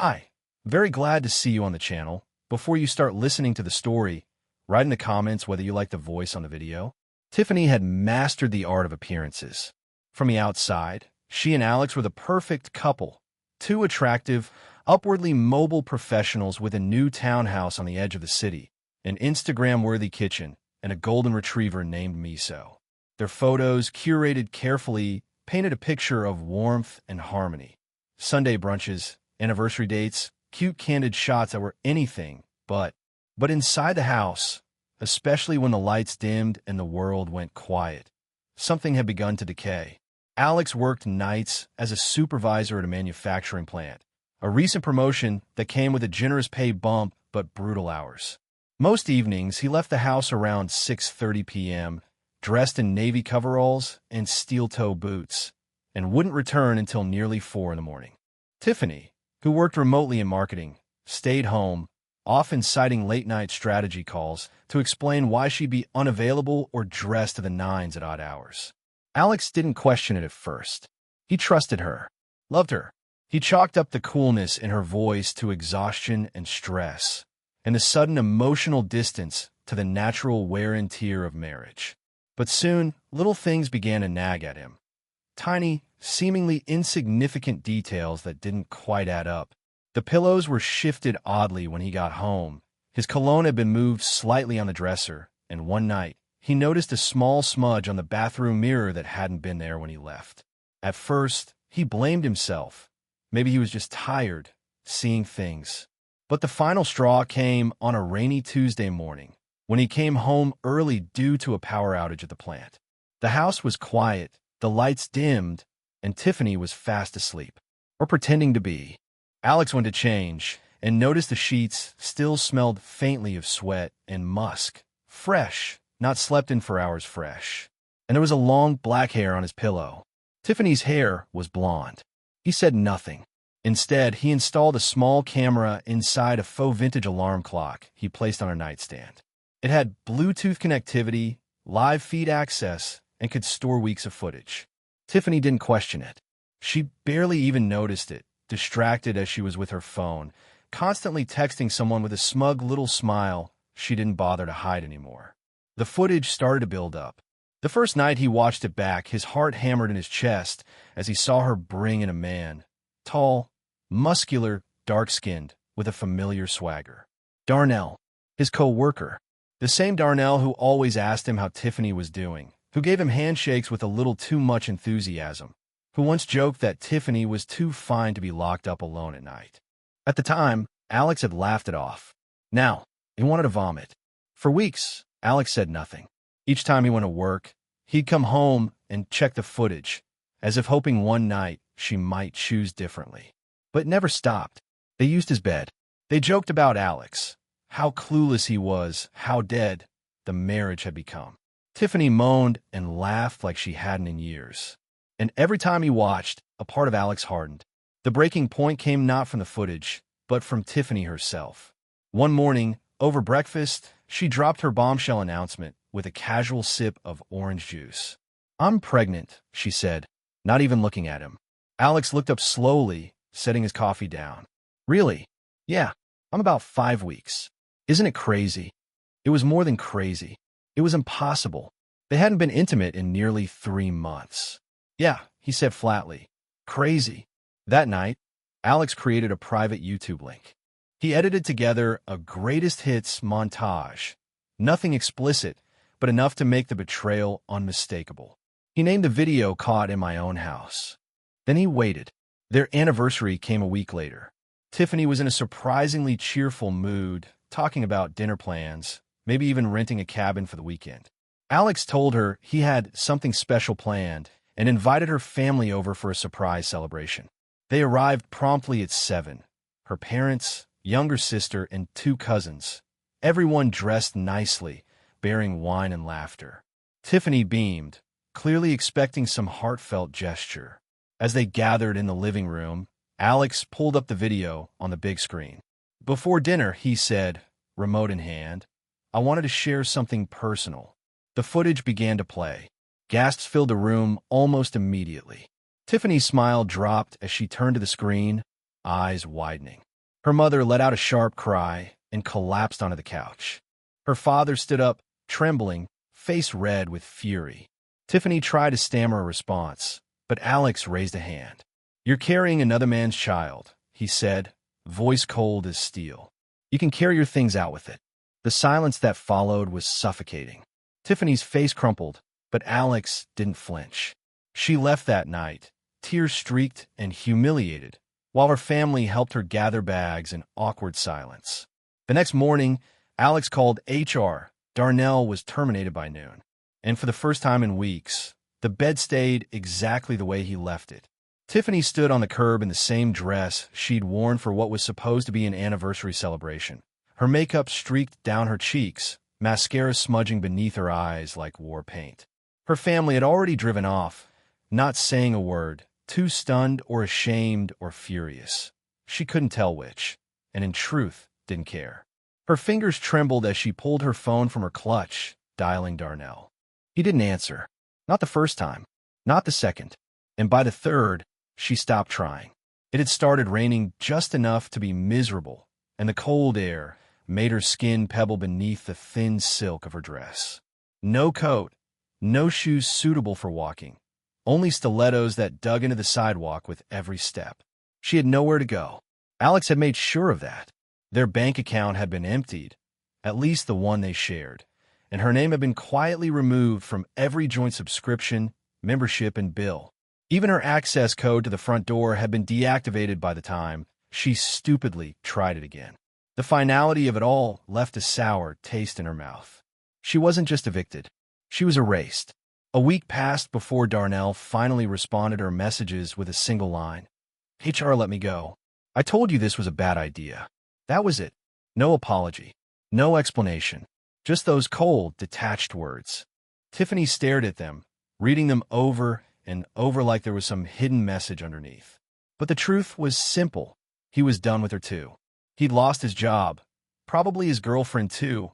Hi, very glad to see you on the channel. Before you start listening to the story, write in the comments whether you like the voice on the video. Tiffany had mastered the art of appearances. From the outside, she and Alex were the perfect couple. Two attractive, upwardly mobile professionals with a new townhouse on the edge of the city, an Instagram-worthy kitchen, and a golden retriever named Miso. Their photos, curated carefully, painted a picture of warmth and harmony. Sunday brunches, anniversary dates, cute candid shots that were anything but inside the house, especially when the lights dimmed and the world went quiet, something had begun to decay. Alex worked nights as a supervisor at a manufacturing plant, a recent promotion that came with a generous pay bump but brutal hours. Most evenings, he left the house around 6:30 p.m., dressed in navy coveralls and steel-toe boots, and wouldn't return until nearly 4 in the morning. Tiffany, who worked remotely in marketing, stayed home, often citing late-night strategy calls to explain why she'd be unavailable or dressed to the nines at odd hours. Alex didn't question it at first. He trusted her, loved her. He chalked up the coolness in her voice to exhaustion and stress, and the sudden emotional distance to the natural wear and tear of marriage. But soon, little things began to nag at him. Tiny, seemingly insignificant details that didn't quite add up. The pillows were shifted oddly when he got home. His cologne had been moved slightly on the dresser, and one night, he noticed a small smudge on the bathroom mirror that hadn't been there when he left. At first, he blamed himself. Maybe he was just tired, seeing things. But the final straw came on a rainy Tuesday morning, when he came home early due to a power outage at the plant. The house was quiet, the lights dimmed, and Tiffany was fast asleep, or pretending to be. Alex went to change and noticed the sheets still smelled faintly of sweat and musk. Fresh, not slept in for hours fresh. And there was a long black hair on his pillow. Tiffany's hair was blonde. He said nothing. Instead, he installed a small camera inside a faux vintage alarm clock he placed on her nightstand. It had Bluetooth connectivity, live feed access, and could store weeks of footage. Tiffany didn't question it. She barely even noticed it, distracted as she was with her phone, constantly texting someone with a smug little smile she didn't bother to hide anymore. The footage started to build up. The first night he watched it back, his heart hammered in his chest as he saw her bring in a man. Tall, muscular, dark-skinned, with a familiar swagger. Darnell, his co-worker. The same Darnell who always asked him how Tiffany was doing, who gave him handshakes with a little too much enthusiasm, who once joked that Tiffany was too fine to be locked up alone at night. At the time, Alex had laughed it off. Now, he wanted to vomit. For weeks, Alex said nothing. Each time he went to work, he'd come home and check the footage, as if hoping one night she might choose differently. But it never stopped. They used his bed. They joked about Alex, how clueless he was, how dead the marriage had become. Tiffany moaned and laughed like she hadn't in years. And every time he watched, a part of Alex hardened. The breaking point came not from the footage, but from Tiffany herself. One morning, over breakfast, she dropped her bombshell announcement with a casual sip of orange juice. "I'm pregnant," she said, not even looking at him. Alex looked up slowly, setting his coffee down. "Really? Yeah, I'm about 5 weeks. Isn't it crazy?" It was more than crazy. It was impossible. They hadn't been intimate in nearly 3 months. "Yeah," he said flatly. "Crazy." That night, Alex created a private YouTube link. He edited together a greatest hits montage. Nothing explicit, but enough to make the betrayal unmistakable. He named the video "Caught in My Own House." Then he waited. Their anniversary came a week later. Tiffany was in a surprisingly cheerful mood, talking about dinner plans, maybe even renting a cabin for the weekend. Alex told her he had something special planned and invited her family over for a surprise celebration. They arrived promptly at 7. Her parents, younger sister, and 2 cousins. Everyone dressed nicely, bearing wine and laughter. Tiffany beamed, clearly expecting some heartfelt gesture. As they gathered in the living room, Alex pulled up the video on the big screen. Before dinner, he said, remote in hand, "I wanted to share something personal." The footage began to play. Gasps filled the room almost immediately. Tiffany's smile dropped as she turned to the screen, eyes widening. Her mother let out a sharp cry and collapsed onto the couch. Her father stood up, trembling, face red with fury. Tiffany tried to stammer a response, but Alex raised a hand. "You're carrying another man's child," he said, voice cold as steel. "You can carry your things out with it." The silence that followed was suffocating. Tiffany's face crumpled, but Alex didn't flinch. She left that night, tear-streaked and humiliated, while her family helped her gather bags in awkward silence. The next morning, Alex called HR. Darnell was terminated by noon. And for the first time in weeks, the bed stayed exactly the way he left it. Tiffany stood on the curb in the same dress she'd worn for what was supposed to be an anniversary celebration. Her makeup streaked down her cheeks, mascara smudging beneath her eyes like war paint. Her family had already driven off, not saying a word, too stunned or ashamed or furious. She couldn't tell which, and in truth, didn't care. Her fingers trembled as she pulled her phone from her clutch, dialing Darnell. He didn't answer. Not the first time, not the second, and by the third, she stopped trying. It had started raining just enough to be miserable, and the cold air made her skin pebble beneath the thin silk of her dress. No coat, no shoes suitable for walking, only stilettos that dug into the sidewalk with every step. She had nowhere to go. Alex had made sure of that. Their bank account had been emptied, at least the one they shared, and her name had been quietly removed from every joint subscription, membership, and bill. Even her access code to the front door had been deactivated by the time she stupidly tried it again. The finality of it all left a sour taste in her mouth. She wasn't just evicted. She was erased. A week passed before Darnell finally responded to her messages with a single line. "HR let me go. I told you this was a bad idea." That was it. No apology. No explanation. Just those cold, detached words. Tiffany stared at them, reading them over and over like there was some hidden message underneath. But the truth was simple. He was done with her too. He'd lost his job, probably his girlfriend too,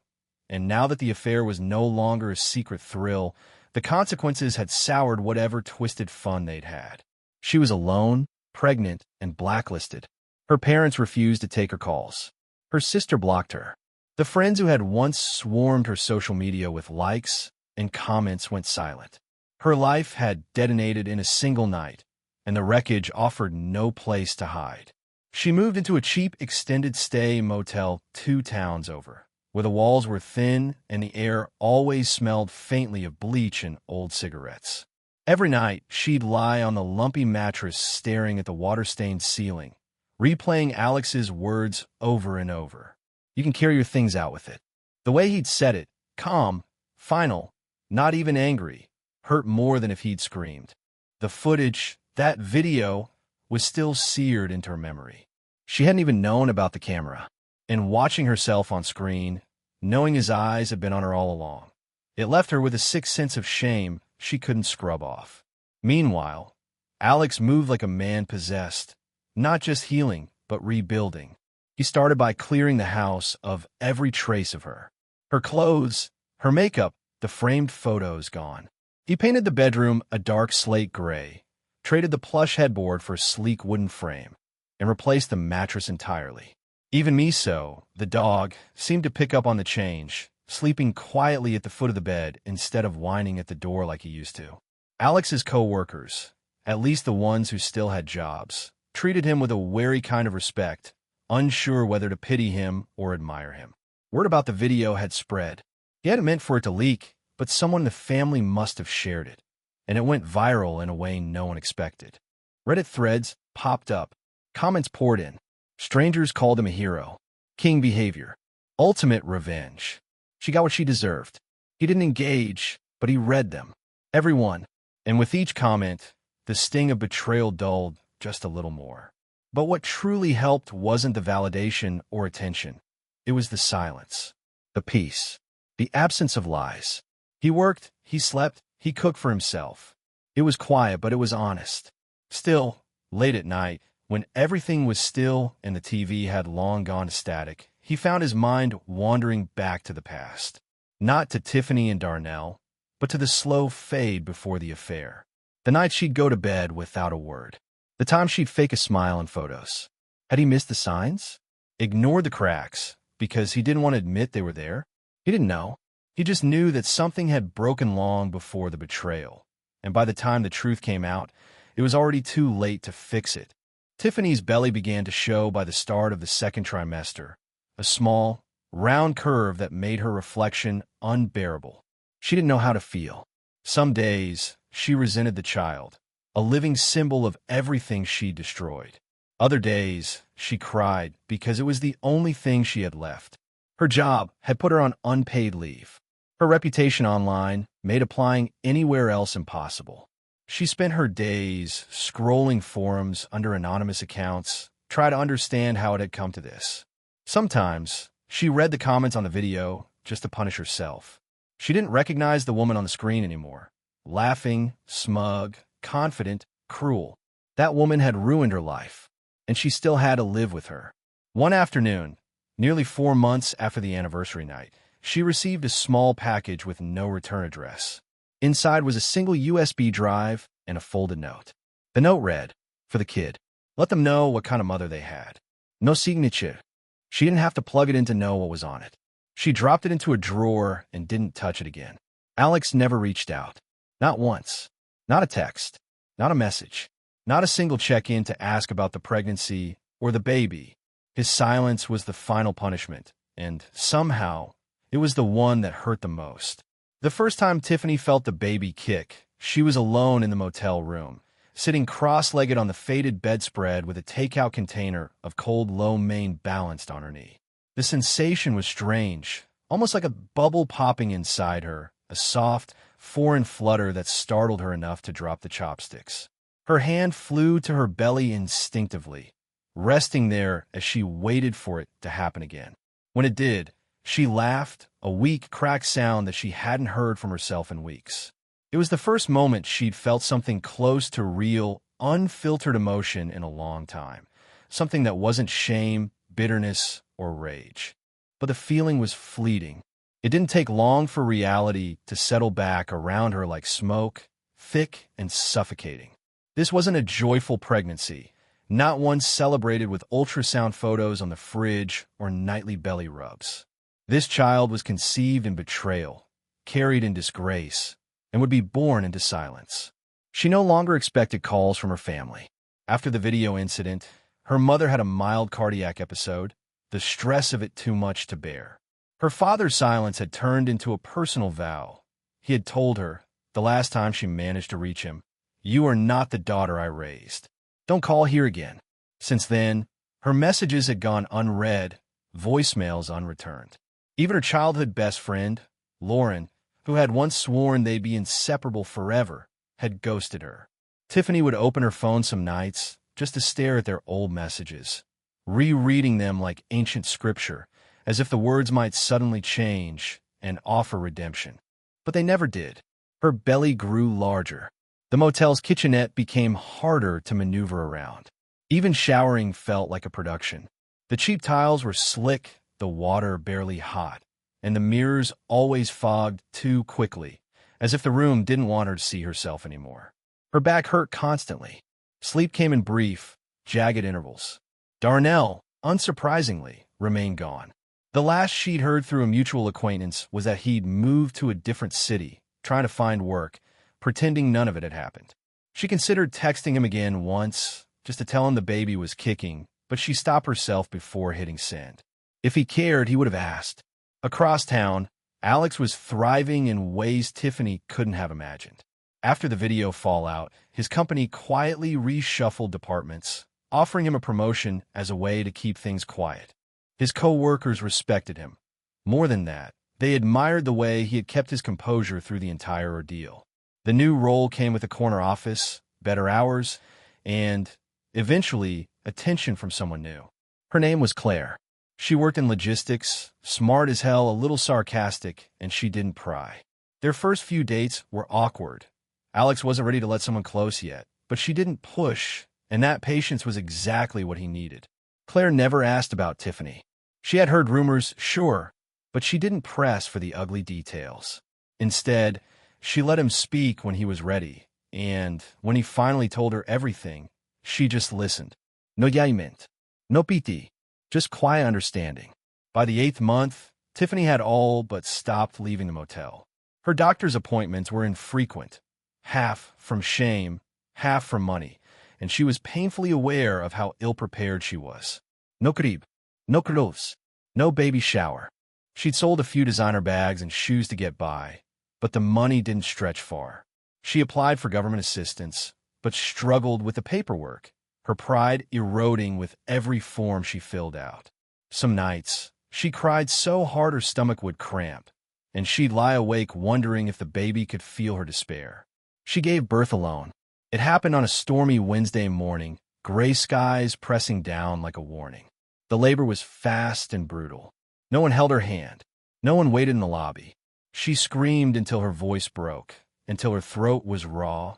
and now that the affair was no longer a secret thrill, the consequences had soured whatever twisted fun they'd had. She was alone, pregnant, and blacklisted. Her parents refused to take her calls. Her sister blocked her. The friends who had once swarmed her social media with likes and comments went silent. Her life had detonated in a single night, and the wreckage offered no place to hide. She moved into a cheap extended-stay motel 2 towns over, where the walls were thin and the air always smelled faintly of bleach and old cigarettes. Every night, she'd lie on the lumpy mattress staring at the water-stained ceiling, replaying Alex's words over and over. "You can carry your things out with it." The way he'd said it, calm, final, not even angry, hurt more than if he'd screamed. The footage, that video, was still seared into her memory. She hadn't even known about the camera, and watching herself on screen, knowing his eyes had been on her all along, it left her with a sick sense of shame she couldn't scrub off. Meanwhile, Alex moved like a man possessed, not just healing, but rebuilding. He started by clearing the house of every trace of her. Her clothes, her makeup, the framed photos gone. He painted the bedroom a dark slate gray, traded the plush headboard for a sleek wooden frame, and replaced the mattress entirely. Even Miso, the dog, seemed to pick up on the change, sleeping quietly at the foot of the bed instead of whining at the door like he used to. Alex's co-workers, at least the ones who still had jobs, treated him with a wary kind of respect, unsure whether to pity him or admire him. Word about the video had spread. He hadn't meant for it to leak, but someone in the family must have shared it, and it went viral in a way no one expected. Reddit threads popped up. Comments poured in. Strangers called him a hero. King behavior. Ultimate revenge. She got what she deserved. He didn't engage, but he read them. Everyone. And with each comment, the sting of betrayal dulled just a little more. But what truly helped wasn't the validation or attention. It was the silence. The peace. The absence of lies. He worked, he slept, he cooked for himself. It was quiet, but it was honest. Still, late at night, when everything was still and the TV had long gone to static, he found his mind wandering back to the past. Not to Tiffany and Darnell, but to the slow fade before the affair. The night she'd go to bed without a word. The time she'd fake a smile in photos. Had he missed the signs? ignored the cracks because he didn't want to admit they were there. He didn't know. He just knew that something had broken long before the betrayal, and by the time the truth came out, it was already too late to fix it. Tiffany's belly began to show by the start of the second trimester, a small, round curve that made her reflection unbearable. She didn't know how to feel. Some days, she resented the child, a living symbol of everything she destroyed. Other days, she cried because it was the only thing she had left. Her job had put her on unpaid leave. Her reputation online made applying anywhere else impossible. She spent her days scrolling forums under anonymous accounts, trying to understand how it had come to this. Sometimes, she read the comments on the video just to punish herself. She didn't recognize the woman on the screen anymore. Laughing, smug, confident, cruel. That woman had ruined her life, and she still had to live with her. One afternoon, nearly 4 months after the anniversary night, she received a small package with no return address. Inside was a single USB drive and a folded note. The note read, "For the kid. Let them know what kind of mother they had. No signature." She didn't have to plug it in to know what was on it. She dropped it into a drawer and didn't touch it again. Alex never reached out. Not once. Not a text. Not a message. Not a single check-in to ask about the pregnancy or the baby. His silence was the final punishment, and somehow, it was the one that hurt the most. The first time Tiffany felt the baby kick, she was alone in the motel room, sitting cross-legged on the faded bedspread with a takeout container of cold lo mein balanced on her knee. The sensation was strange, almost like a bubble popping inside her, a soft, foreign flutter that startled her enough to drop the chopsticks. Her hand flew to her belly instinctively, resting there as she waited for it to happen again. When it did, she laughed, a weak, cracked sound that she hadn't heard from herself in weeks. It was the first moment she'd felt something close to real, unfiltered emotion in a long time, something that wasn't shame, bitterness, or rage. But the feeling was fleeting. It didn't take long for reality to settle back around her like smoke, thick and suffocating. This wasn't a joyful pregnancy, not one celebrated with ultrasound photos on the fridge or nightly belly rubs. This child was conceived in betrayal, carried in disgrace, and would be born into silence. She no longer expected calls from her family. After the video incident, her mother had a mild cardiac episode, the stress of it too much to bear. Her father's silence had turned into a personal vow. He had told her, the last time she managed to reach him, "You are not the daughter I raised. Don't call here again." Since then, her messages had gone unread, voicemails unreturned. Even her childhood best friend, Lauren, who had once sworn they'd be inseparable forever, had ghosted her. Tiffany would open her phone some nights just to stare at their old messages, rereading them like ancient scripture, as if the words might suddenly change and offer redemption. But they never did. Her belly grew larger. The motel's kitchenette became harder to maneuver around. Even showering felt like a production. The cheap tiles were slick, the water barely hot, and the mirrors always fogged too quickly, as if the room didn't want her to see herself anymore. Her back hurt constantly. Sleep came in brief, jagged intervals. Darnell, unsurprisingly, remained gone. The last she'd heard through a mutual acquaintance was that he'd moved to a different city, trying to find work, pretending none of it had happened. She considered texting him again once, just to tell him the baby was kicking, but she stopped herself before hitting send. If he cared, he would have asked. Across town, Alex was thriving in ways Tiffany couldn't have imagined. After the video fallout, his company quietly reshuffled departments, offering him a promotion as a way to keep things quiet. His co-workers respected him. More than that, they admired the way he had kept his composure through the entire ordeal. The new role came with a corner office, better hours, and, eventually, attention from someone new. Her name was Claire. She worked in logistics, smart as hell, a little sarcastic, and she didn't pry. Their first few dates were awkward. Alex wasn't ready to let someone close yet, but she didn't push, and that patience was exactly what he needed. Claire never asked about Tiffany. She had heard rumors, sure, but she didn't press for the ugly details. Instead, she let him speak when he was ready, and when he finally told her everything, she just listened. No llaiment. No piti. just quiet understanding. By the 8th month, Tiffany had all but stopped leaving the motel. Her doctor's appointments were infrequent, half from shame, half from money, and she was painfully aware of how ill-prepared she was. No crib, no clothes, no baby shower. She'd sold a few designer bags and shoes to get by, but the money didn't stretch far. She applied for government assistance, but struggled with the paperwork, her pride eroding with every form she filled out. Some nights, she cried so hard her stomach would cramp, and she'd lie awake wondering if the baby could feel her despair. She gave birth alone. It happened on a stormy Wednesday morning, gray skies pressing down like a warning. The labor was fast and brutal. No one held her hand. No one waited in the lobby. She screamed until her voice broke, until her throat was raw,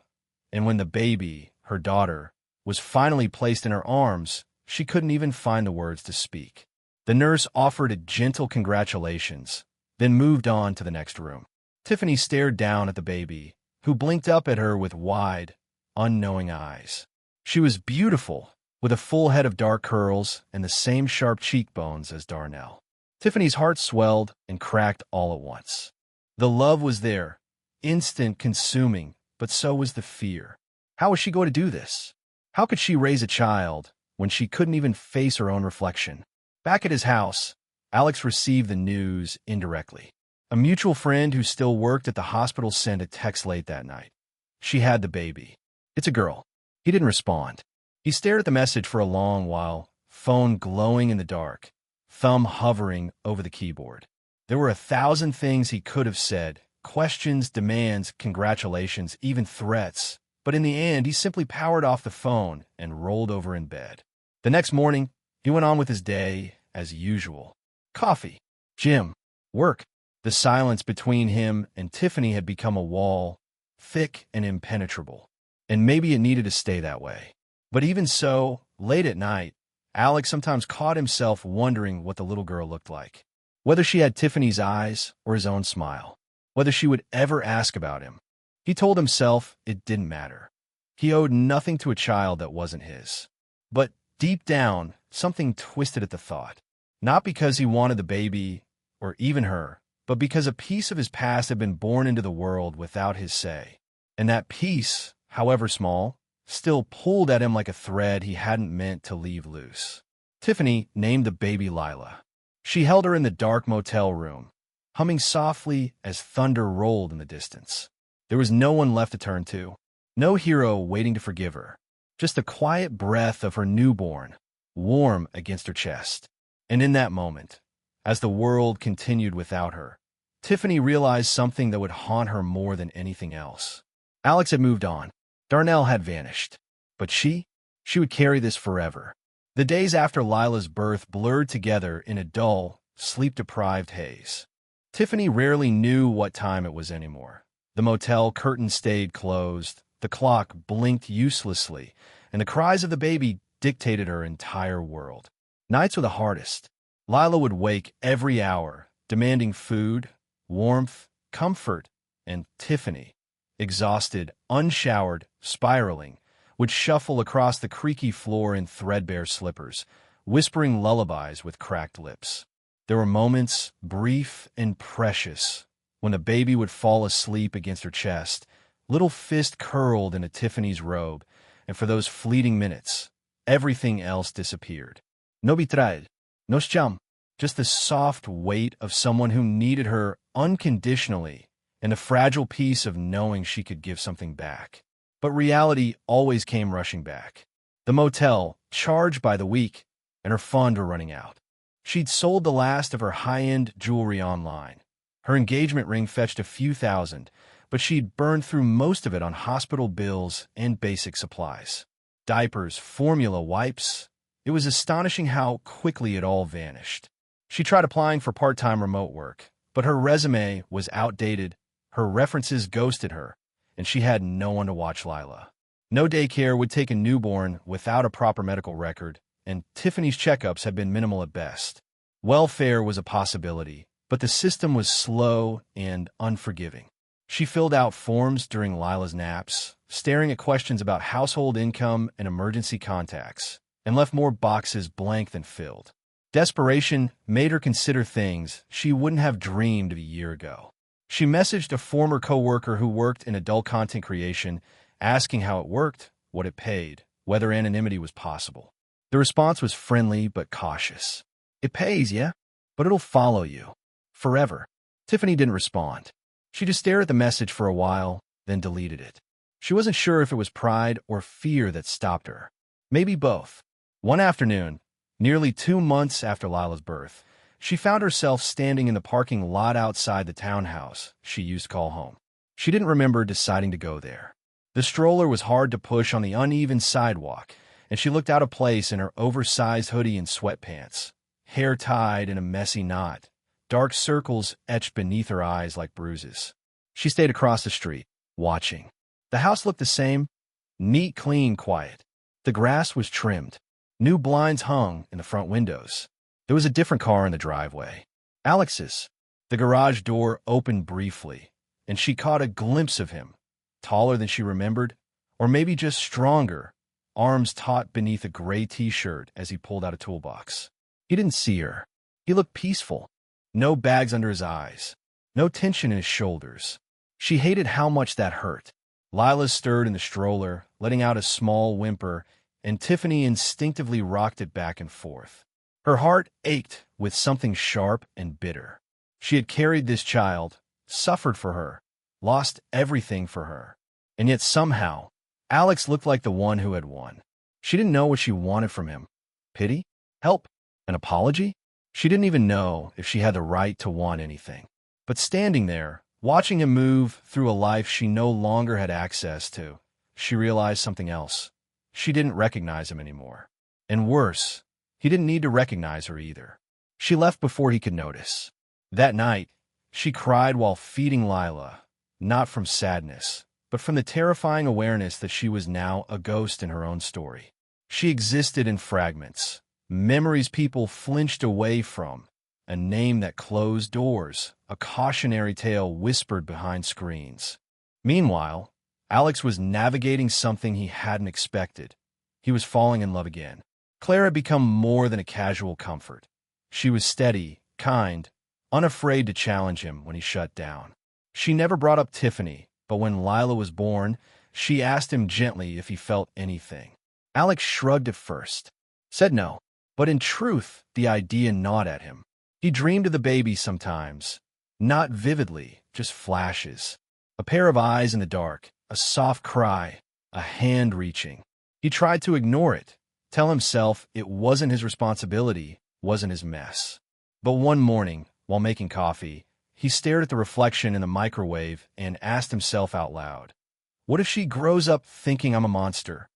and when the baby, her daughter, was finally placed in her arms, she couldn't even find the words to speak. The nurse offered a gentle congratulations, then moved on to the next room. Tiffany stared down at the baby, who blinked up at her with wide, unknowing eyes. She was beautiful, with a full head of dark curls and the same sharp cheekbones as Darnell. Tiffany's heart swelled and cracked all at once. The love was there, instant, consuming, but so was the fear. How was she going to do this? How could she raise a child when she couldn't even face her own reflection? Back at his house, Alex received the news indirectly. A mutual friend who still worked at the hospital sent a text late that night. She had the baby. It's a girl. He didn't respond. He stared at the message for a long while, phone glowing in the dark, thumb hovering over the keyboard. There were 1,000 things he could have said, questions, demands, congratulations, even threats, but in the end, he simply powered off the phone and rolled over in bed. The next morning, he went on with his day as usual. Coffee, gym, work. The silence between him and Tiffany had become a wall, thick and impenetrable, and maybe it needed to stay that way. But even so, late at night, Alex sometimes caught himself wondering what the little girl looked like. Whether she had Tiffany's eyes or his own smile. Whether she would ever ask about him. He told himself it didn't matter. He owed nothing to a child that wasn't his. But deep down, something twisted at the thought. Not because he wanted the baby, or even her, but because a piece of his past had been born into the world without his say. And that piece, however small, still pulled at him like a thread he hadn't meant to leave loose. Tiffany named the baby Lila. She held her in the dark motel room, humming softly as thunder rolled in the distance. There was no one left to turn to, no hero waiting to forgive her, just the quiet breath of her newborn, warm against her chest. And in that moment, as the world continued without her, Tiffany realized something that would haunt her more than anything else. Alex had moved on. Darnell had vanished. But she would carry this forever. The days after Lila's birth blurred together in a dull, sleep-deprived haze. Tiffany rarely knew what time it was anymore. The motel curtain stayed closed, the clock blinked uselessly, and the cries of the baby dictated her entire world. Nights were the hardest. Lila would wake every hour, demanding food, warmth, comfort, and Tiffany, exhausted, unshowered, spiraling, would shuffle across the creaky floor in threadbare slippers, whispering lullabies with cracked lips. There were moments, brief and precious, when the baby would fall asleep against her chest, little fist curled into Tiffany's robe, and for those fleeting minutes, everything else disappeared. No betrayal, no shame, just the soft weight of someone who needed her unconditionally and the fragile peace of knowing she could give something back. But reality always came rushing back. The motel, charged by the week, and her fund were running out. She'd sold the last of her high-end jewelry online. Her engagement ring fetched a few thousand, but she'd burned through most of it on hospital bills and basic supplies. Diapers, formula, wipes. It was astonishing how quickly it all vanished. She tried applying for part-time remote work, but her resume was outdated, her references ghosted her, and she had no one to watch Lila. No daycare would take a newborn without a proper medical record, and Tiffany's checkups had been minimal at best. Welfare was a possibility, but the system was slow and unforgiving. She filled out forms during Lila's naps, staring at questions about household income and emergency contacts, and left more boxes blank than filled. Desperation made her consider things she wouldn't have dreamed of a year ago. She messaged a former coworker who worked in adult content creation, asking how it worked, what it paid, whether anonymity was possible. The response was friendly but cautious. "It pays, yeah? But it'll follow you. Forever." Tiffany didn't respond. She just stared at the message for a while, then deleted it. She wasn't sure if it was pride or fear that stopped her. Maybe both. One afternoon, nearly 2 months after Lila's birth, she found herself standing in the parking lot outside the townhouse she used to call home. She didn't remember deciding to go there. The stroller was hard to push on the uneven sidewalk, and she looked out of place in her oversized hoodie and sweatpants, hair tied in a messy knot, dark circles etched beneath her eyes like bruises. She stayed across the street, watching. The house looked the same, neat, clean, quiet. The grass was trimmed. New blinds hung in the front windows. There was a different car in the driveway. Alex's. The garage door opened briefly, and she caught a glimpse of him, taller than she remembered, or maybe just stronger, arms taut beneath a gray t-shirt as he pulled out a toolbox. He didn't see her. He looked peaceful. No bags under his eyes. No tension in his shoulders. She hated how much that hurt. Lila stirred in the stroller, letting out a small whimper, and Tiffany instinctively rocked it back and forth. Her heart ached with something sharp and bitter. She had carried this child, suffered for her, lost everything for her. And yet somehow, Alex looked like the one who had won. She didn't know what she wanted from him. Pity? Help? An apology? She didn't even know if she had the right to want anything. But standing there, watching him move through a life she no longer had access to, she realized something else. She didn't recognize him anymore. And worse, he didn't need to recognize her either. She left before he could notice. That night, she cried while feeding Lila, not from sadness, but from the terrifying awareness that she was now a ghost in her own story. She existed in fragments, memories people flinched away from, a name that closed doors, a cautionary tale whispered behind screens. Meanwhile, Alex was navigating something he hadn't expected. He was falling in love again. Claire had become more than a casual comfort. She was steady, kind, unafraid to challenge him when he shut down. She never brought up Tiffany, but when Lila was born, she asked him gently if he felt anything. Alex shrugged at first, said no, but in truth, the idea gnawed at him. He dreamed of the baby sometimes, not vividly, just flashes. A pair of eyes in the dark, a soft cry, a hand reaching. He tried to ignore it, tell himself it wasn't his responsibility, wasn't his mess. But one morning, while making coffee, he stared at the reflection in the microwave and asked himself out loud, what if she grows up thinking I'm a monster?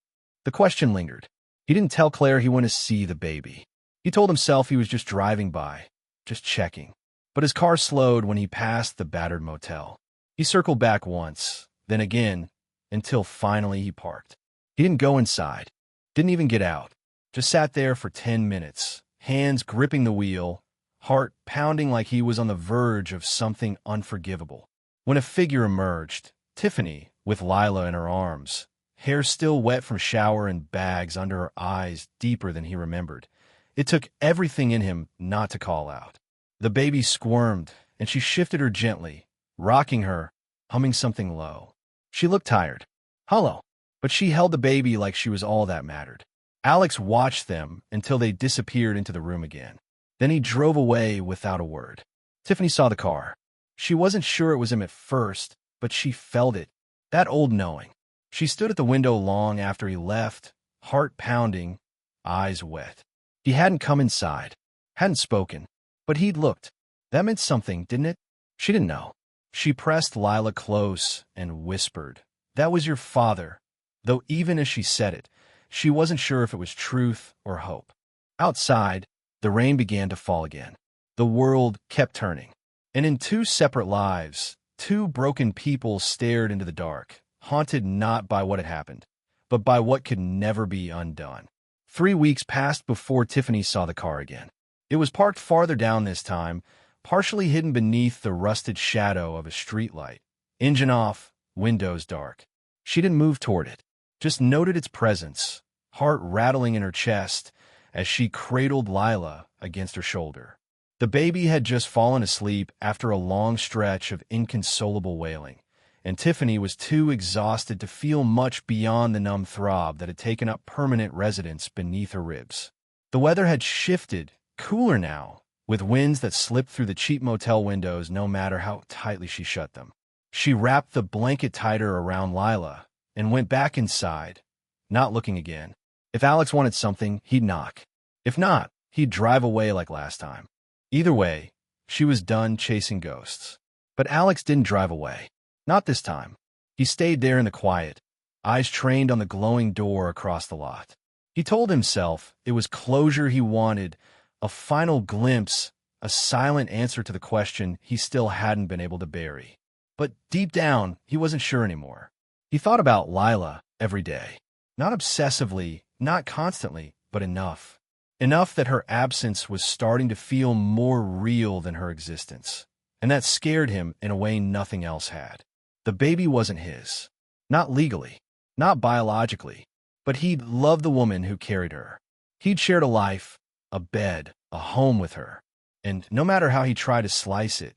The question lingered. He didn't tell Claire he wanted to see the baby. He told himself he was just driving by, just checking. But his car slowed when he passed the battered motel. He circled back once, then again, until finally he parked. He didn't go inside, didn't even get out, just sat there for 10 minutes, hands gripping the wheel, heart pounding like he was on the verge of something unforgivable. When a figure emerged, Tiffany, with Lila in her arms, hair still wet from shower and bags under her eyes deeper than he remembered. It took everything in him not to call out. The baby squirmed, and she shifted her gently, rocking her, humming something low. She looked tired, hollow, but she held the baby like she was all that mattered. Alex watched them until they disappeared into the room again. Then he drove away without a word. Tiffany saw the car. She wasn't sure it was him at first, but she felt it, that old knowing. She stood at the window long after he left, heart pounding, eyes wet. He hadn't come inside, hadn't spoken, but he'd looked. That meant something, didn't it? She didn't know. She pressed Lila close and whispered, "That was your father," though even as she said it, she wasn't sure if it was truth or hope. Outside, the rain began to fall again. The world kept turning. And in two separate lives, two broken people stared into the dark, haunted not by what had happened, but by what could never be undone. 3 weeks passed before Tiffany saw the car again. It was parked farther down this time, partially hidden beneath the rusted shadow of a streetlight. Engine off, windows dark. She didn't move toward it, just noted its presence, heart rattling in her chest, as she cradled Lila against her shoulder. The baby had just fallen asleep after a long stretch of inconsolable wailing, and Tiffany was too exhausted to feel much beyond the numb throb that had taken up permanent residence beneath her ribs. The weather had shifted, cooler now, with winds that slipped through the cheap motel windows no matter how tightly she shut them. She wrapped the blanket tighter around Lila and went back inside, not looking again. If Alex wanted something, he'd knock. If not, he'd drive away like last time. Either way, she was done chasing ghosts. But Alex didn't drive away. Not this time. He stayed there in the quiet, eyes trained on the glowing door across the lot. He told himself it was closure he wanted, a final glimpse, a silent answer to the question he still hadn't been able to bury. But deep down, he wasn't sure anymore. He thought about Lila every day. Not obsessively, not constantly, but enough. Enough that her absence was starting to feel more real than her existence. And that scared him in a way nothing else had. The baby wasn't his. Not legally. Not biologically. But he'd loved the woman who carried her. He'd shared a life, a bed, a home with her. And no matter how he tried to slice it,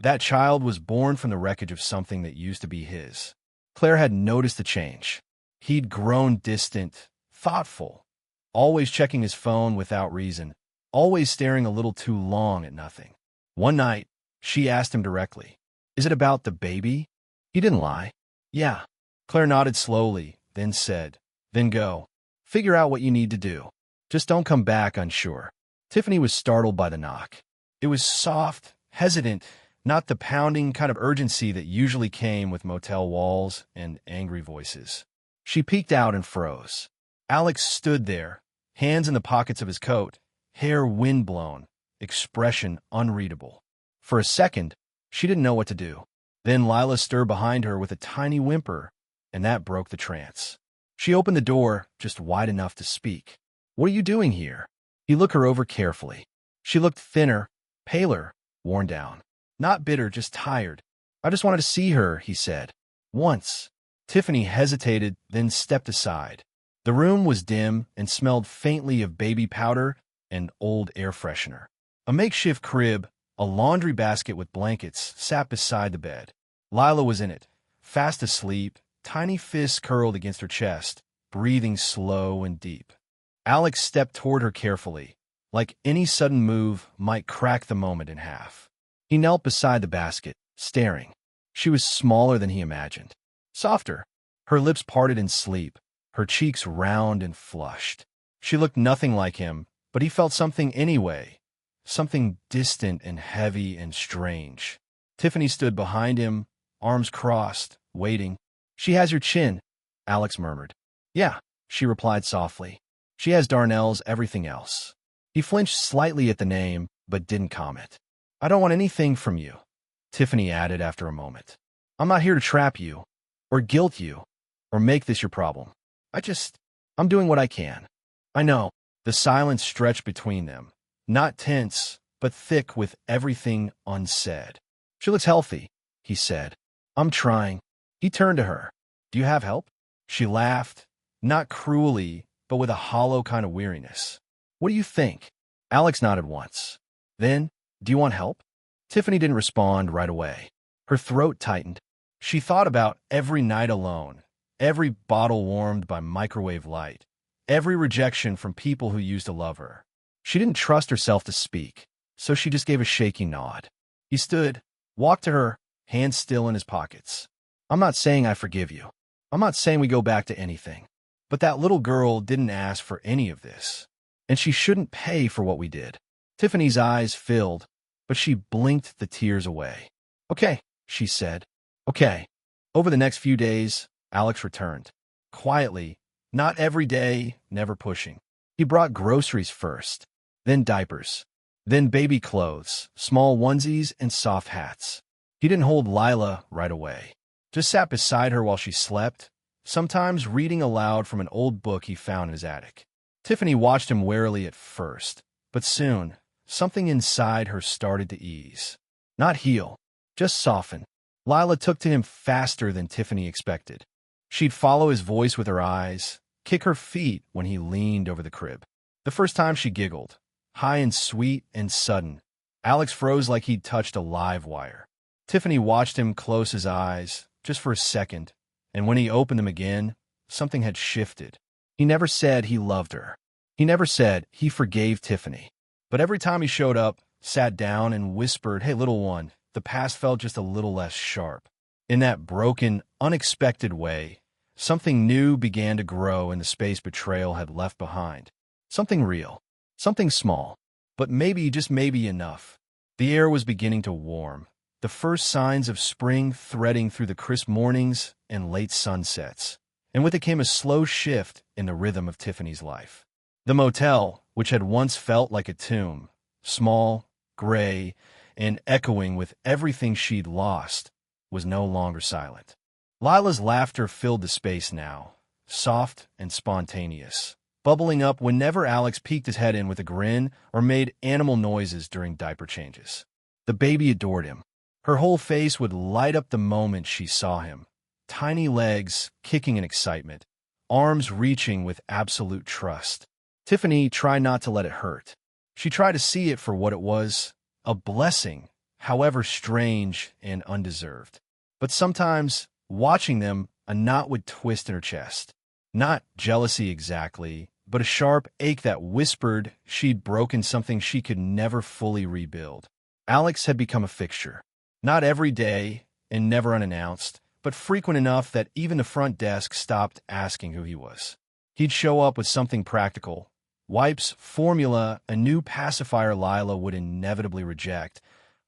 that child was born from the wreckage of something that used to be his. Claire had noticed the change. He'd grown distant, thoughtful, always checking his phone without reason, always staring a little too long at nothing. One night, she asked him directly, "Is it about the baby?" He didn't lie. "Yeah." Claire nodded slowly, then said, "Then go. Figure out what you need to do. Just don't come back unsure." Tiffany was startled by the knock. It was soft, hesitant, not the pounding kind of urgency that usually came with motel walls and angry voices. She peeked out and froze. Alex stood there, hands in the pockets of his coat, hair windblown, expression unreadable. For a second, she didn't know what to do. Then Lila stirred behind her with a tiny whimper, and that broke the trance. She opened the door just wide enough to speak. "What are you doing here?" He looked her over carefully. She looked thinner, paler, worn down. Not bitter, just tired. "I just wanted to see her," he said. "Once." Tiffany hesitated, then stepped aside. The room was dim and smelled faintly of baby powder and old air freshener. A makeshift crib, a laundry basket with blankets, sat beside the bed. Lila was in it, fast asleep, tiny fists curled against her chest, breathing slow and deep. Alex stepped toward her carefully, like any sudden move might crack the moment in half. He knelt beside the basket, staring. She was smaller than he imagined. Softer. Her lips parted in sleep, her cheeks round and flushed. She looked nothing like him, but he felt something anyway. Something distant and heavy and strange. Tiffany stood behind him, arms crossed, waiting. "She has your chin," Alex murmured. "Yeah," she replied softly. "She has Darnell's everything else." He flinched slightly at the name, but didn't comment. "I don't want anything from you," Tiffany added after a moment. "I'm not here to trap you, or guilt you, or make this your problem. I'm doing what I can." "I know." The silence stretched between them, not tense, but thick with everything unsaid. "She looks healthy," he said. "I'm trying." He turned to her. "Do you have help?" She laughed, not cruelly, but with a hollow kind of weariness. "What do you think?" Alex nodded once. Then, "Do you want help?" Tiffany didn't respond right away. Her throat tightened. She thought about every night alone, every bottle warmed by microwave light, every rejection from people who used to love her. She didn't trust herself to speak, so she just gave a shaky nod. He stood, walked to her, hands still in his pockets. "I'm not saying I forgive you. I'm not saying we go back to anything. But that little girl didn't ask for any of this. And she shouldn't pay for what we did." Tiffany's eyes filled, but she blinked the tears away. "Okay," she said. "Okay." Over the next few days, Alex returned. Quietly, not every day, never pushing. He brought groceries first, then diapers, then baby clothes, small onesies, and soft hats. He didn't hold Lila right away. Just sat beside her while she slept, sometimes reading aloud from an old book he found in his attic. Tiffany watched him warily at first, but soon, something inside her started to ease. Not heal, just soften. Lila took to him faster than Tiffany expected. She'd follow his voice with her eyes, kick her feet when he leaned over the crib. The first time she giggled, high and sweet and sudden. Alex froze like he'd touched a live wire. Tiffany watched him close his eyes, just for a second, and when he opened them again, something had shifted. He never said he loved her. He never said he forgave Tiffany. But every time he showed up, sat down, and whispered, "Hey, little one," the past felt just a little less sharp. In that broken, unexpected way, something new began to grow in the space betrayal had left behind. Something real. Something small. But maybe, just maybe, enough. The air was beginning to warm. The first signs of spring threading through the crisp mornings and late sunsets. And with it came a slow shift in the rhythm of Tiffany's life. The motel, which had once felt like a tomb, small, gray, and echoing with everything she'd lost, was no longer silent. Lila's laughter filled the space now, soft and spontaneous, bubbling up whenever Alex peeked his head in with a grin or made animal noises during diaper changes. The baby adored him. Her whole face would light up the moment she saw him, tiny legs kicking in excitement, arms reaching with absolute trust. Tiffany tried not to let it hurt. She tried to see it for what it was, a blessing, however strange and undeserved. But sometimes, watching them, a knot would twist in her chest. Not jealousy exactly, but a sharp ache that whispered she'd broken something she could never fully rebuild. Alex had become a fixture. Not every day, and never unannounced, but frequent enough that even the front desk stopped asking who he was. He'd show up with something practical. Wipes, formula, a new pacifier Lila would inevitably reject,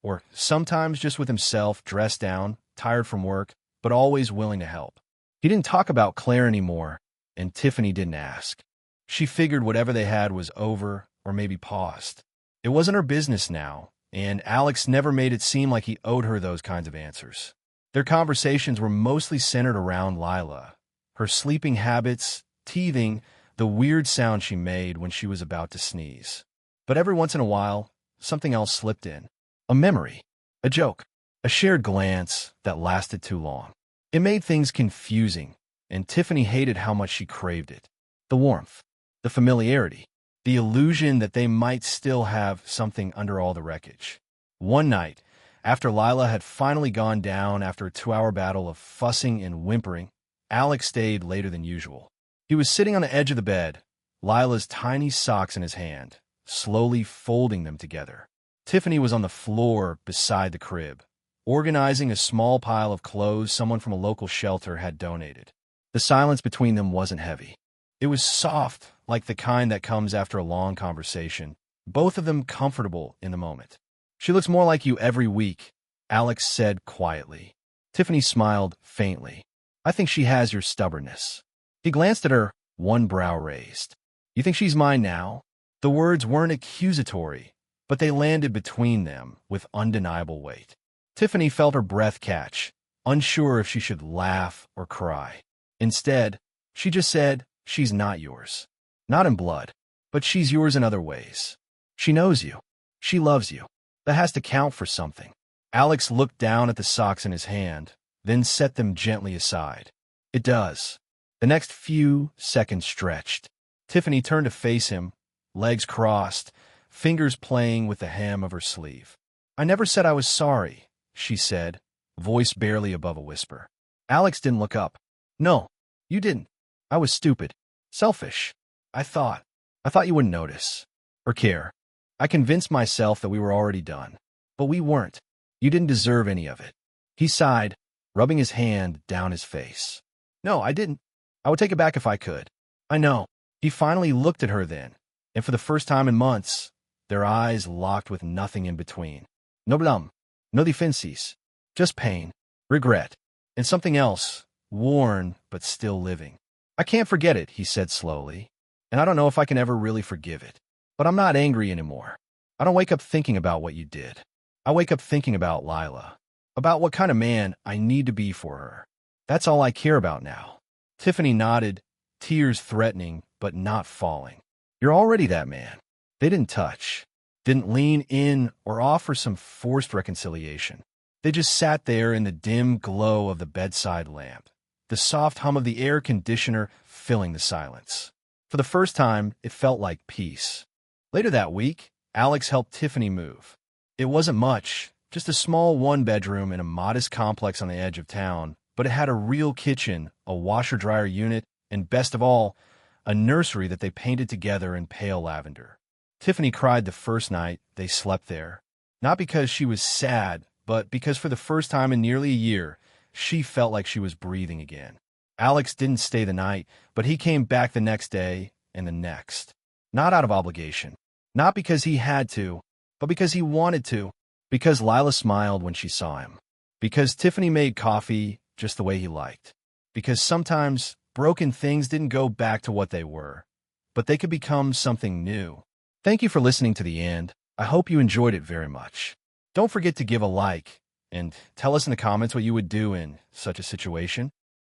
or sometimes just with himself, dressed down, tired from work, but always willing to help. He didn't talk about Claire anymore, and Tiffany didn't ask. She figured whatever they had was over, or maybe paused. It wasn't her business now, and Alex never made it seem like he owed her those kinds of answers. Their conversations were mostly centered around Lila, her sleeping habits, teething, the weird sound she made when she was about to sneeze. But every once in a while, something else slipped in. A memory, a joke, a shared glance that lasted too long. It made things confusing, and Tiffany hated how much she craved it. The warmth, the familiarity, the illusion that they might still have something under all the wreckage. One night, after Lila had finally gone down after a 2-hour battle of fussing and whimpering, Alex stayed later than usual. He was sitting on the edge of the bed, Lila's tiny socks in his hand, slowly folding them together. Tiffany was on the floor beside the crib, organizing a small pile of clothes someone from a local shelter had donated. The silence between them wasn't heavy. It was soft, like the kind that comes after a long conversation, both of them comfortable in the moment. "She looks more like you every week," Alex said quietly. Tiffany smiled faintly. "I think she has your stubbornness." He glanced at her, one brow raised. "You think she's mine now?" The words weren't accusatory, but they landed between them with undeniable weight. Tiffany felt her breath catch, unsure if she should laugh or cry. Instead, she just said, "She's not yours. Not in blood, but she's yours in other ways. She knows you. She loves you. That has to count for something." Alex looked down at the socks in his hand, then set them gently aside. "It does." The next few seconds stretched. Tiffany turned to face him, legs crossed, fingers playing with the hem of her sleeve. "I never said I was sorry," she said, voice barely above a whisper. Alex didn't look up. "No, you didn't. I was stupid. Selfish. I thought you wouldn't notice. Or care. I convinced myself that we were already done. But we weren't. You didn't deserve any of it." He sighed, rubbing his hand down his face. "No, I didn't. I would take it back if I could. I know." He finally looked at her then, and for the first time in months, their eyes locked with nothing in between. No blame, no defenses, just pain, regret, and something else, worn but still living. "I can't forget it," he said slowly, "and I don't know if I can ever really forgive it. But I'm not angry anymore. I don't wake up thinking about what you did. I wake up thinking about Lila, about what kind of man I need to be for her. That's all I care about now." Tiffany nodded, tears threatening but not falling. "You're already that man." They didn't touch, didn't lean in or offer some forced reconciliation. They just sat there in the dim glow of the bedside lamp, the soft hum of the air conditioner filling the silence. For the first time, it felt like peace. Later that week, Alex helped Tiffany move. It wasn't much, just a small one-bedroom in a modest complex on the edge of town, but it had a real kitchen, a washer-dryer unit, and best of all, a nursery that they painted together in pale lavender. Tiffany cried the first night they slept there. Not because she was sad, but because for the first time in nearly a year, she felt like she was breathing again. Alex didn't stay the night, but he came back the next day and the next. Not out of obligation. Not because he had to, but because he wanted to. Because Lila smiled when she saw him. Because Tiffany made coffee just the way he liked. Because sometimes broken things didn't go back to what they were, but they could become something new. Thank you for listening to the end. I hope you enjoyed it very much. Don't forget to give a like and tell us in the comments what you would do in such a situation.